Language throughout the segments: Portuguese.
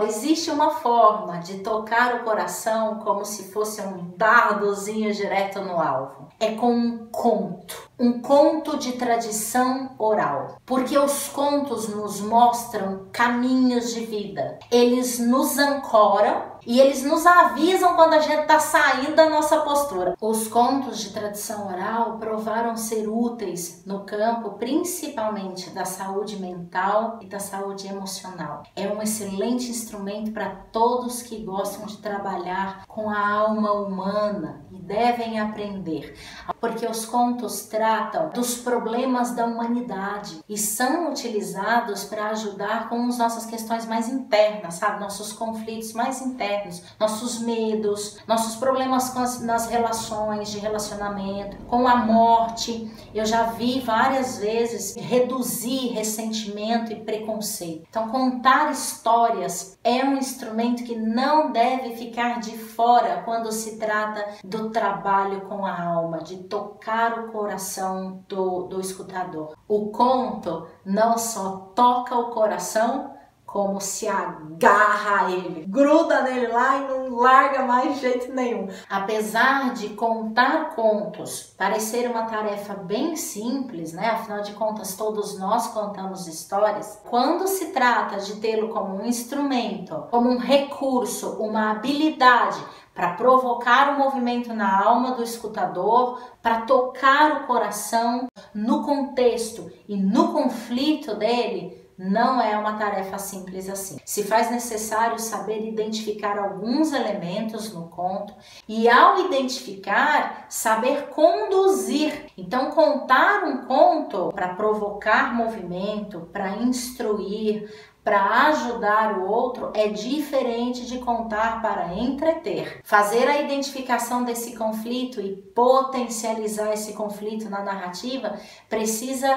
Existe uma forma de tocar o coração como se fosse um dardozinho direto no alvo. É com um conto de tradição oral. Porque os contos nos mostram caminhos de vida. Eles nos ancoram e eles nos avisam quando a gente está saindo da nossa postura. Os contos de tradição oral provaram ser úteis no campo, principalmente da saúde mental e da saúde emocional. É um excelente instrumento para todos que gostam de trabalhar com a alma humana e devem aprender. Porque os contos tratam dos problemas da humanidade e são utilizados para ajudar com as nossas questões mais internas, sabe? Nossos conflitos mais internos. Nossos medos, nossos problemas nas relações de relacionamento, com a morte. Eu já vi várias vezes reduzir ressentimento e preconceito. Então, contar histórias é um instrumento que não deve ficar de fora quando se trata do trabalho com a alma, de tocar o coração do escutador. O conto não só toca o coração, como se agarra a ele, gruda nele lá e não larga mais de jeito nenhum. Apesar de contar contos parecer uma tarefa bem simples, né? Afinal de contas, todos nós contamos histórias. Quando se trata de tê-lo como um instrumento, como um recurso, uma habilidade para provocar o movimento na alma do escutador, para tocar o coração no contexto e no conflito dele, não é uma tarefa simples assim. Se faz necessário saber identificar alguns elementos no conto e, ao identificar, saber conduzir. Então, contar um conto para provocar movimento, para instruir, para ajudar o outro é diferente de contar para entreter. Fazer a identificação desse conflito e potencializar esse conflito na narrativa precisa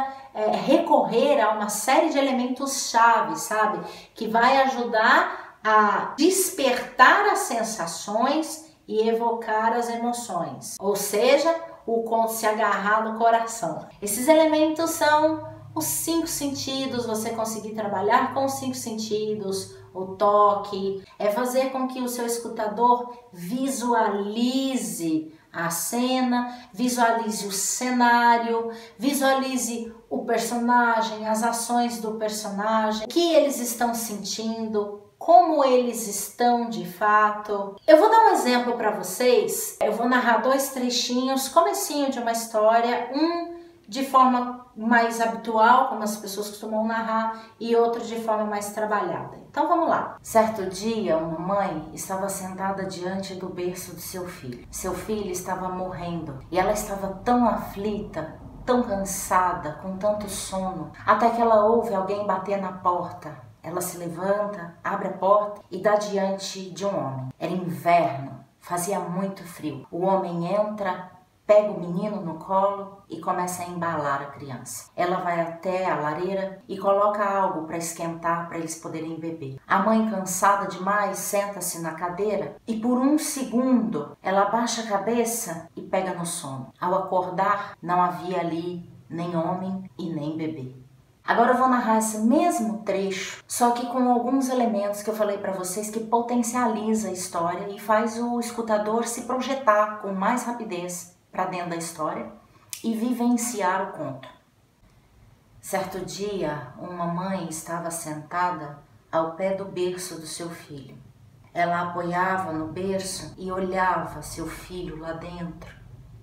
recorrer a uma série de elementos-chave, sabe? Que vai ajudar a despertar as sensações e evocar as emoções. Ou seja, o conto se agarrar no coração. Esses elementos são os 5 sentidos, você conseguir trabalhar com os 5 sentidos, o toque, é fazer com que o seu escutador visualize a cena, visualize o cenário, visualize o personagem, as ações do personagem, o que eles estão sentindo, como eles estão de fato. Eu vou dar um exemplo para vocês, eu vou narrar 2 trechinhos, comecinho de uma história, um de forma mais habitual, como as pessoas costumam narrar, e outro de forma mais trabalhada. Então vamos lá. Certo dia, uma mãe estava sentada diante do berço do seu filho. Seu filho estava morrendo e ela estava tão aflita, tão cansada, com tanto sono, até que ela ouve alguém bater na porta. Ela se levanta, abre a porta e dá diante de um homem. Era inverno, fazia muito frio. O homem entra, pega o menino no colo e começa a embalar a criança. Ela vai até a lareira e coloca algo para esquentar para eles poderem beber. A mãe, cansada demais, senta-se na cadeira e por um segundo ela abaixa a cabeça e pega no sono. Ao acordar, não havia ali nem homem e nem bebê. Agora eu vou narrar esse mesmo trecho, só que com alguns elementos que eu falei para vocês que potencializa a história e faz o escutador se projetar com mais rapidez para dentro da história e vivenciar o conto. Certo dia, uma mãe estava sentada ao pé do berço do seu filho. Ela apoiava no berço e olhava seu filho lá dentro,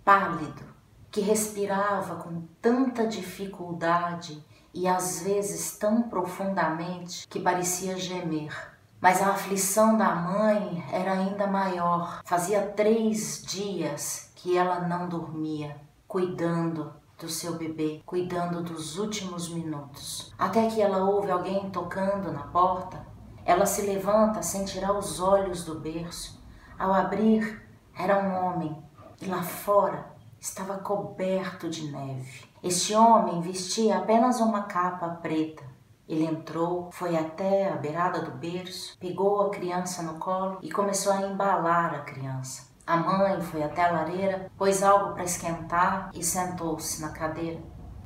pálido, que respirava com tanta dificuldade e às vezes tão profundamente que parecia gemer. Mas a aflição da mãe era ainda maior. Fazia 3 dias que ela não dormia, cuidando do seu bebê, cuidando dos últimos minutos. Até que ela ouve alguém tocando na porta. Ela se levanta sem tirar os olhos do berço. Ao abrir, era um homem e lá fora estava coberto de neve. Este homem vestia apenas uma capa preta. Ele entrou, foi até a beirada do berço, pegou a criança no colo e começou a embalar a criança. A mãe foi até a lareira, pôs algo para esquentar e sentou-se na cadeira.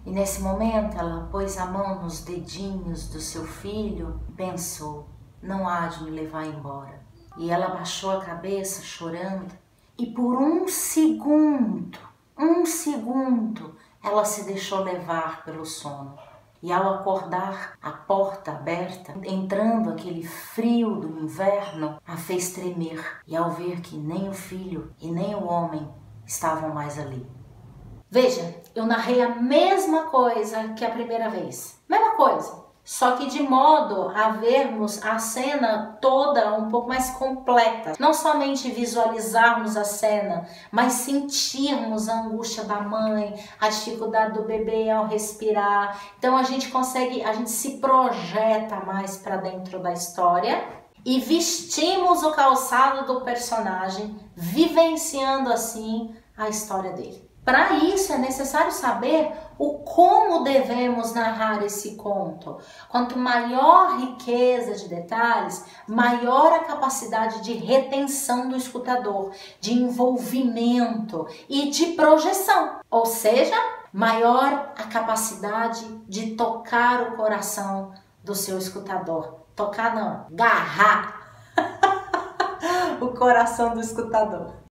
E nesse momento ela pôs a mão nos dedinhos do seu filho e pensou: não há de me levar embora. E ela baixou a cabeça, chorando, e por um segundo, ela se deixou levar pelo sono. E ao acordar, a porta aberta, entrando aquele frio do inverno, a fez tremer. E ao ver que nem o filho e nem o homem estavam mais ali. Veja, eu narrei a mesma coisa que a primeira vez. Mesma coisa. Só que de modo a vermos a cena toda um pouco mais completa. Não somente visualizarmos a cena, mas sentirmos a angústia da mãe, a dificuldade do bebê ao respirar. Então a gente se projeta mais para dentro da história e vestimos o calçado do personagem, vivenciando assim a história dele. Para isso é necessário saber o como devemos narrar esse conto. Quanto maior riqueza de detalhes, maior a capacidade de retenção do escutador, de envolvimento e de projeção. Ou seja, maior a capacidade de tocar o coração do seu escutador. Tocar não, agarrar o coração do escutador.